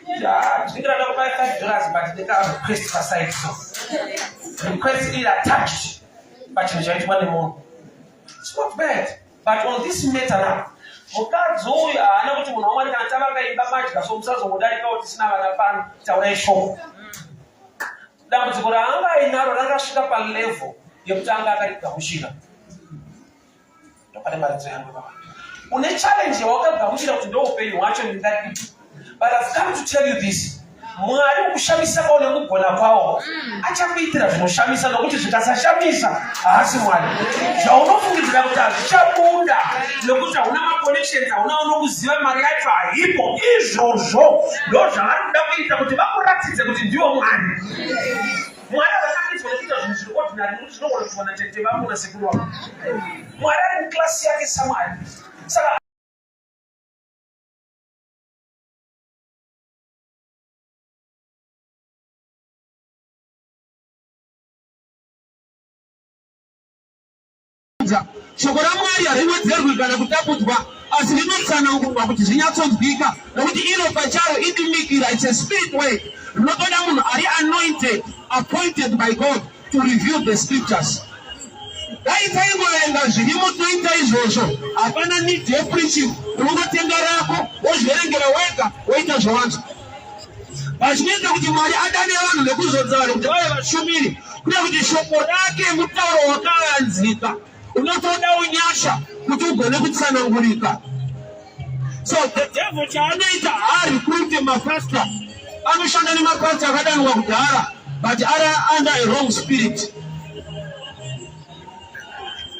ndinenge rada kupa $5 but ndinga request paside so request iri attached pachinhu chaitwa nemunhu. It's not bad, but on this matter now mukadzi uyu haana kuti munhu waMwari kana tavakaimba madya so musazongodarika kuti tisina vana pano taurai shoko. Dambudziko raanga ainaro rakasvika palevel yekutanga akarigamuchira ndopane maridzo yangu baba une challenge yawakagamuchira kuti ndoupenyu hwacho ndingadi but I've come to tell you this Mwari kushamisa kwaone kugona kwawo achakuitira zvinoshamisa nokuti zvikasashamisa haasi Mwari zvaunofungidzira kuti hazvichabuda nokuti hauna maconnections hauna unokuziva mari yacho haipo izvozvo ndo zvavari kuda kuita kuti vakuratidze kuti ndiwo Mwari. Mwari akakristo kuita zvinhu zviri ordinary nokuti zvinogona kuti wana tete vangu nasekuru wako. Mwari ari muklasi yake samari. Saka shoko raMwari harinwedzerwi kana kutapudzwa asi rinotsanangurwa kuti zvinyatsonzwika nokuti iro pacharo idimikira. It's a spirit way. Rinotoda munhu ari anointed, appointed by God to reveal the scriptures. Dai taingoverenga zvirimo toita izvozvo, hapana need yepreaching. Unongotenga rako wozviverengera wega woita zvawanzo. Zvinoita kuti Mwari adane vanhu nekuzodza vanhu kuti vave vashumiri, kuda kuti shoko rake mutauro wakavanzika unotoda unyasha kuti ugone kutsanangurika. So the devil chaanoita harecruit mapastor, anoshanda nemapastor akadanwa kudhara, but are under a wrong spirit.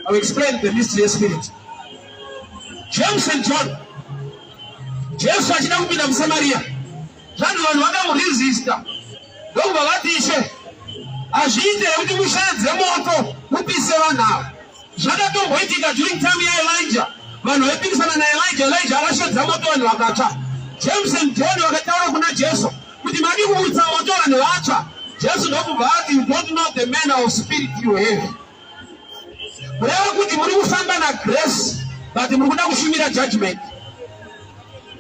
I will explain the mystery spirit. James and John, Jesu achida kupinda muSamaria, zvanzi vanhu vakamuresista ndokubva vati Ishe hazviite kuti mushanze moto mupise vanhu ava. Zvakatomboitika during time yaElijah, vanhu vaipikisana naElijah akashedza moto vanhu vakatsva. James and John vakataura kuna Jesu kuti madi kuutsa moto vanhu vatsva. Jesu ndokubva ati, you don't know the manner of spirit you have. Mureva kuti muri kufamba nagrace but muri kuda kushumira judgment.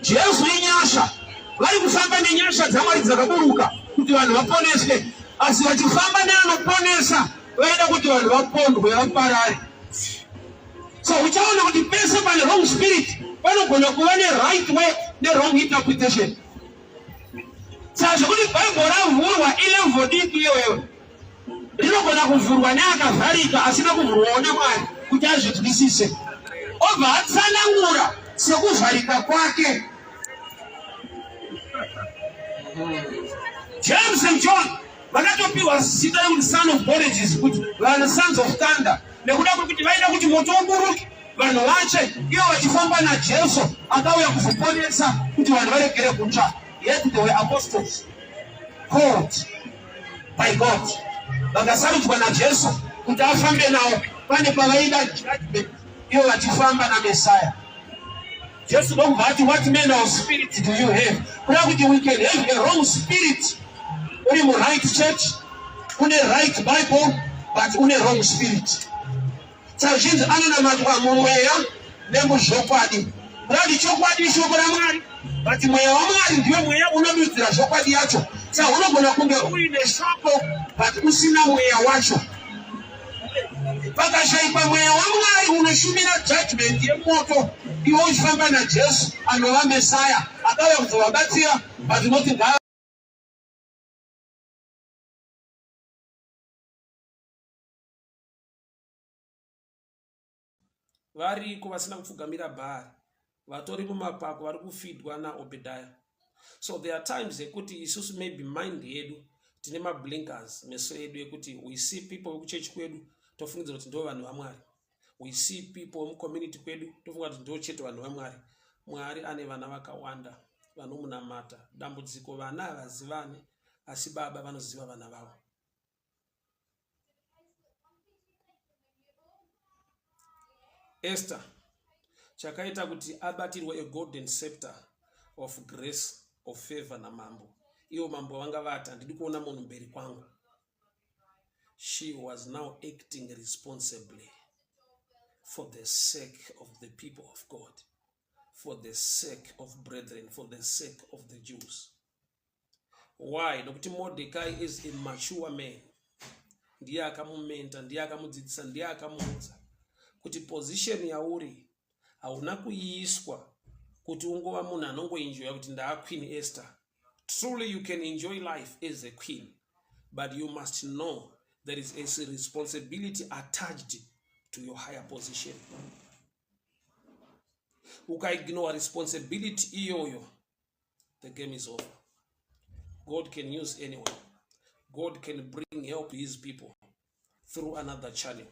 Jesu inyasha, vari kufamba nenyasha dzaMwari dzakaburuka kuti vanhu vaponeswe, asi vachifamba neanoponesa vaida kuti vanhu vapondwe vaparare. So uchaona kuti pese pane wrong spirit panogona kuva right way wrong interpretation. Saka zvokuti Bible ravhurwa ilevel diki iyoyo rinogona kuvhurwa neakavharika asina kuvhurwawo naMwari kuti azvinzwisise, obva atsanangura sekuvharika kwake. James and John vakatopiwa zita rekuti son of borages, kuti vanhu sons of thunder, nekuda kuti vaida kuti moto uburuke vanhu vache, ivo vachifamba naJesu akauya kuzoponesa kuti vanhu varegere kutsva. Yet they were apostles called by God, vakasarudzwa naJesu kuti afambe navo. Pane pavaida judgment, ivo vachifamba naMesaya. Jesu ndokubva ati, what manner of spirit do you have? Kuda kuti we can have a wrong spirit. Uri right church, une right Bible, but une wrong spirit. Saka zhinji anonamatwa mumweya nemuzvokwadi. Muradi chokwadi shoko raMwari, but mweya waMwari ndiwe mweya unodudzira zvokwadi yacho. Saka unogona kunge uine shoko but usina mweya wacho. Pakashaipa mweya waMwari unoshumira judgment yemoto, iwe uchifamba naJesu anova Mesaya akauya kuzovabatsira, but not in that. variko vasina kupfugamira bhari, vatori mumapako vari kufidwa naObhedhaya. So there are times ekuti isusu maybe mind yedu tine mablinkers meso yedu ekuti we see people vekuchechi kwedu tofungidzira kuti ndo vanhu vaMwari. We see people mucommunity kwedu tofunga kuti ndo chete vanhu vaMwari. Mwari ane vana vakawanda vanomunamata. Dambudziko vana havazivane asi baba vanoziva vana vavo. Esther chakaita kuti abatirwe a golden scepter of grace, of favor namambo. Iyo mambo vanga vati handidi kuona munhu mberi kwangu. She was now acting responsibly for the sake of the people of God, for the sake of brethren, for the sake of the Jews. Why? Nokuti Mordecai is a mature man. Ndiye akamumenta, ndiye akamudzidzisa, ndiye akamuudza kuti position yauri hauna kuiswa kuti ungova munhu anongoenjoya kuti ndaa Queen Esther. Truly you can enjoy life as a queen, but you must know there is a responsibility attached to your higher position. Ukaignore responsibility iyoyo, the game is over. God can use anyone. God can bring help to his people through another channel.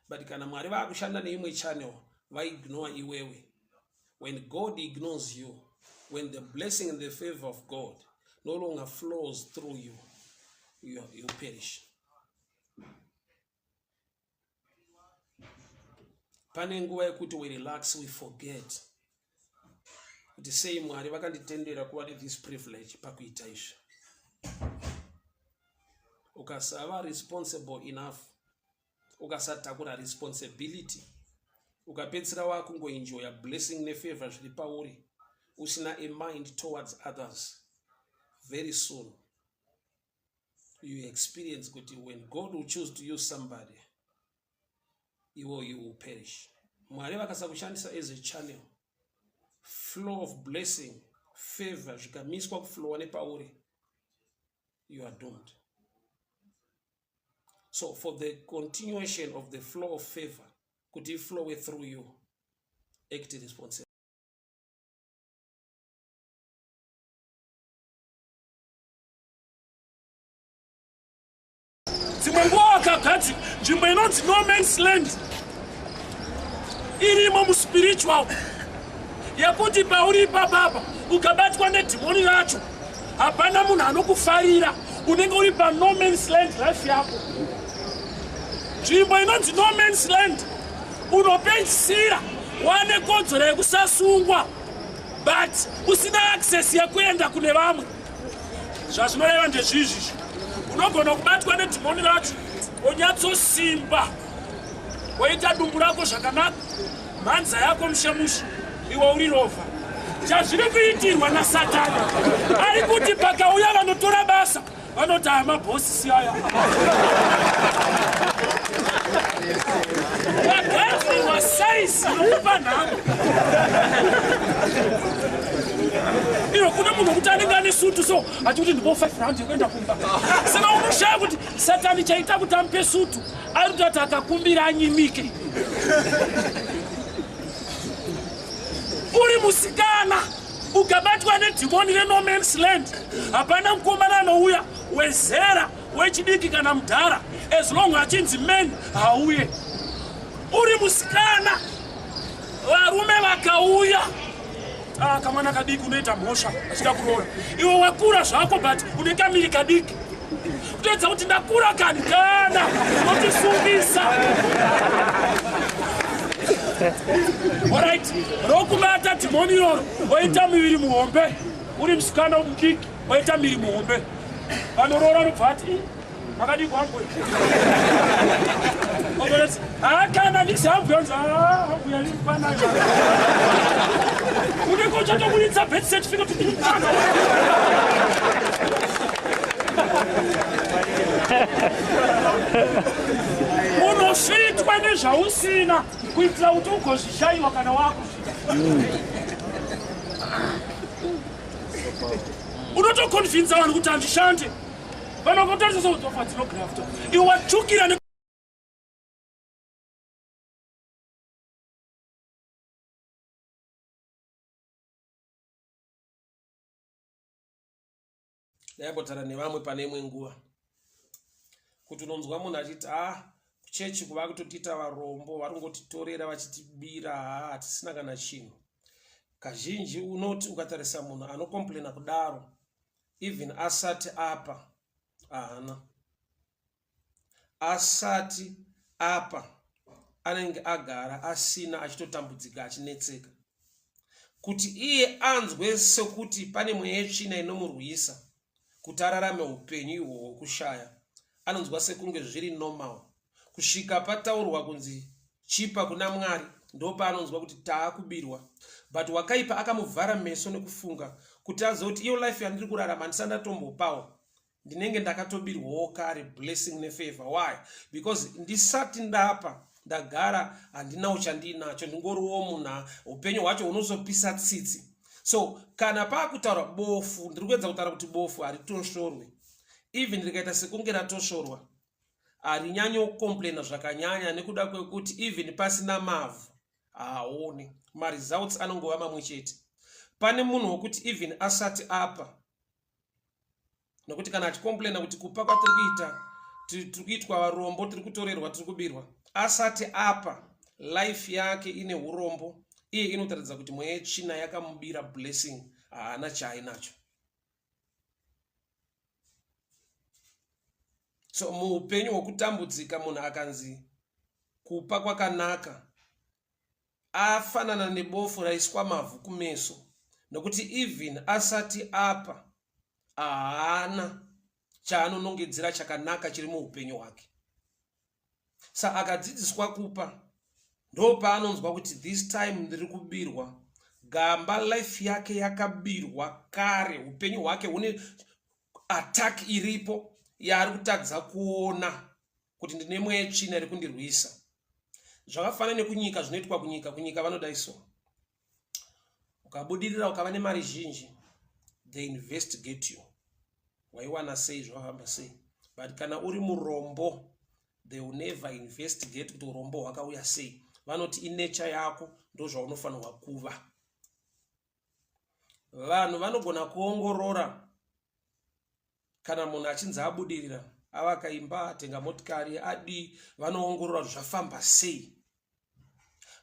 But kana Mwari vakushanda neimwe channel, vaignore iwewe. When God ignores you, when the blessing and the favor of God no longer flows through you, you perish. pane nguva yekuti we relax, we forget kuti sei Mwari vakanditendera kuva this privilege pakuita izvi. Ukasava responsible enough, ukasatakura responsibility, ukapedzisira wakungoenjoya blessing nefavor zviri pauri usina a mind towards others, very soon you experience kuti when God will choose to use somebody, you will perish. Mwari vakasakushandisa as a channel, flow of blessing, favor zvikamiswa kuflowa nepauri, you are doomed. So for the continuation of the flow of favor, could it flow through you? Act responsible. Timangwaka kati jimbo inonzi no man's land irimo mu spiritual yakuti pauri papa ukabatwa nedhimoni racho hapana munhu anokufarira, unenge uri pa no man's land life yako. Nzvimbo inonzi no man's land unopedzisira wane kodzero yekusasungwa but usina access yekuenda kune vamwe. Zvazvinoreva ndezvizvi, unogona kubatwa nedhimoni racho wonyatsosimba, woita dumbu rako zvakanaka, mhanza yako mushamushi, iwe uri rovha. Chazviri kuitirwa naSatani ari kuti pakauya vanotora basa vanoti mabhosi siyaya vagadzirwa saisi nokupa nhamo. Iro kuna munhu kuti anenge ane sutu so ati kuti ndipo 5 rand yekuenda kumba. Saka unoshaya kuti Satani chaita kuti amupe sutu ari kuti ati akakumbira anyimike. Uri musikana ukabatwa nedhimoni reno man's land, hapana mukomana anouya wezera wechidiki kana mudhara, as long achinzi men hauye. Uri musikana varume vakauya, kamwana kadiki unoita mhosva achida kuroora, iwe wakura zvako but une kamiri kadiki, kutoedza kuti ndakura kani kana unotisungisa. Alright, rokubata dhimoni iroro woita miviri muhombe, uri musikana mudiki woita miviri muhombe, vanoroora nobva ati makadiki wangu kana ndisi ambuyonzi ambuya rimupanayo unenge uchatoburitsa birth certificate kuti ndimutanga. Unosvitwa nezvausina kuitira kuti ugozvishayiwa kana wakuzvida. Unotokonvinza vanhu kuti handishande, vanokotarisa sokutofa dzinografta, iwe watsvukira. Ndaibotara nevamwe pane imwe nguva kuti unonzwa munhu achiti kuchechi kuva kutotiita varombo, varingotitorera vachitibira, hatisina kana chinhu. Kazhinji unoti ukatarisa munhu anokomplena kudaro, even asati apa haana, asati apa anenge agara asina, achitotambudzika achinetseka, kuti iye anzwe sekuti pane mweya yetsvina inomurwisa kuti ararame upenyu ihwohwo kushaya, anonzwa sekunge zviri normal. Kusvika pataurwa kunzi chipa kuna Mwari, ndo paanonzwa kuti taakubirwa. But wakaipa akamuvhara meso nekufunga kuti azoti iyo life yandiri kurarama handisandatombopawo, ndinenge ndakatobirwawo kare blessing nefavor. Why? Because ndisati ndapa ndagara handina uchandinacho, ndingoriwo munhu upenyu hwacho hunozopisa tsitsi. So kana paakutaura bofu, ndiri kuedza kutaura kuti bofu haritoshorwe. Even rikaita sekunge ratoshorwa, harinyanyo kukomplena zvakanyanya nekuda kwekuti even pasina mavhu haone, maresults anongova mamwe chete. Pane munhu wokuti even asati apa, nokuti kana achikomplena kuti kupa kwatiri kuita, tiri kuitwa varombo, tiri kutorerwa, tiri kubirwa, asati apa life yake ine urombo, iye inotaridza kuti mweya yetsvina yakamubira blessing, haana chaainacho. So muupenyu hwokutambudzika munhu akanzi kupa kwakanaka, afanana nebofu raiswa mavhu kumeso, nokuti even asati apa haana chaanonongedzera chakanaka chiri muupenyu hwake. Sa akadzidziswa kupa, ndo paanonzwa kuti this time ndiri kubirwa. Gamba life yake yakabirwa kare, upenyu hwake hune attack iripo yaari kutadza kuona kuti ndine mweya yetsvina iri kundirwisa. Zvakafanana nekunyika zvinoitwa kunyika vanodaiswa. Ukabudirira ukava nemari zhinji, they investigate you. Waiwana sei zvahamba sei. But kana uri murombo, they will never investigate kuti urombo hwakauya sei. Vanoti inature yako ndo zvaunofanirwa kuva. Vanhu vanogona kuongorora kana munhu achinzi abudirira, avaka imba, atenga motikari, adi, vanoongorora zvafamba sei.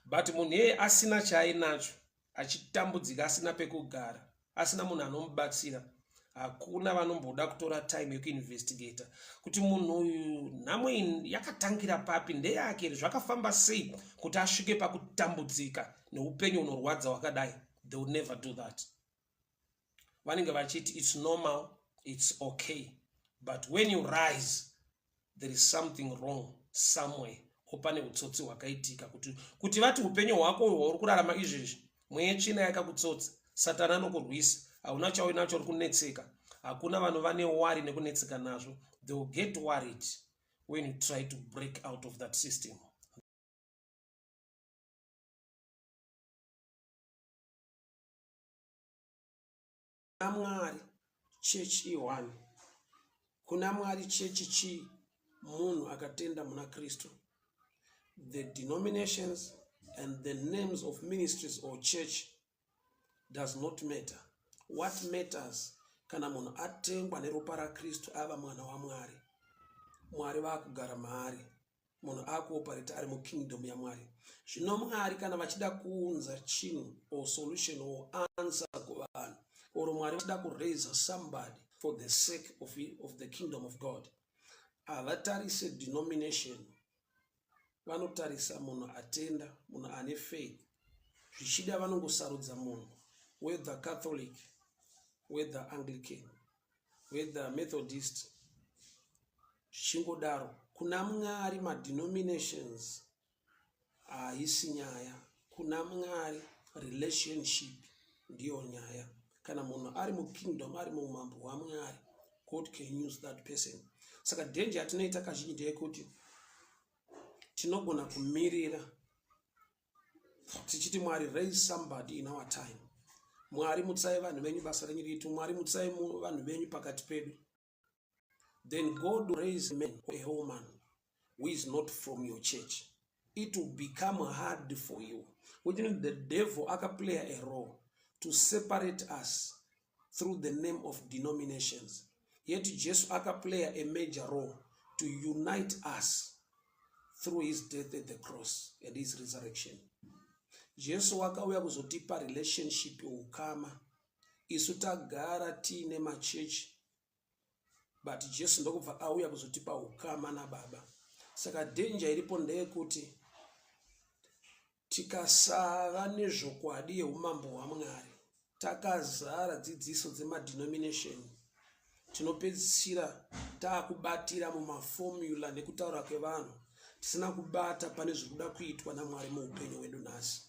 But munhu yeye asina chaainacho, achitambudzika, asina pekugara, asina munhu anomubatsira, hakuna vanomboda kutora time yekuinvestigata kuti munhu uyu nhamo yakatangira papi, ndeyake, zvakafamba sei kuti asvike pakutambudzika neupenyu unorwadza wakadai. They will never do that. Vanenge vachiti it's normal, it's okay, but when you rise there is something wrong somewhere. Opane utsotsi hwakaitika kuti vati upenyu hwako hwauri kurarama izvezvi mweya tsvina yakakutsotsa, Satani anokurwisa, hauna chauinacho uri kunetseka. Hakuna vanhu vane worry nekunetseka nazvo. They will get worried when you try to break out of that system. Kuna Mwari church i1, kuna Mwari church chi munhu akatenda muna Kristu. The denominations and the names of ministries or church does not matter. What matters, kana munhu atengwa neropa raKristu ava mwana waMwari, Mwari vakugara maari, munhu akuoperate ari mukingdom yaMwari. Zvino Mwari kana vachida kuunza chinhu or solution or answer kuvanhu, or Mwari vachida kuraise somebody for the sake of the kingdom of God, havatarise denomination, vanotarisa munhu atenda, munhu ane faith. Zvichida vanongosarudza munhu, whether Catholic, whether Anglican, whether Methodist. Zvichingodaro, kuna Mwari madenominations haisi nyaya. Kuna Mwari relationship ndiyo nyaya. Kana munhu ari mukingdom, ari muumambo hwaMwari, God can use that person. Saka danger atinoita kazhinji ndeyekuti tinogona kumirira tichiti Mwari raise somebody in our time. Mwari mutsai vanhu venyu basa renyu ritu, Mwari mutsai vanhu venyu pakati pedu. Then God will raise a man or a woman who is not from your church. It will become hard for you. Which means the devil play a role to separate us through the name of denominations. Yet Jesus play a major role to unite us through his death at the cross and his resurrection. Jesu wakauya kuzotipa relationship youkama. Isu tagara tiine machechi, but Jesu ndokubva auya kuzotipa ukama naBaba. Saka danger iripo ndeyekuti tikasava nezvokwadi yeumambo hwaMwari, takazara dzidziso dzemadenomination, tinopedzisira taakubatira mumafomula nekutaura kwevanhu, tisina kubata pane zviri kuda kuitwa naMwari muupenyu hwedu nhasi.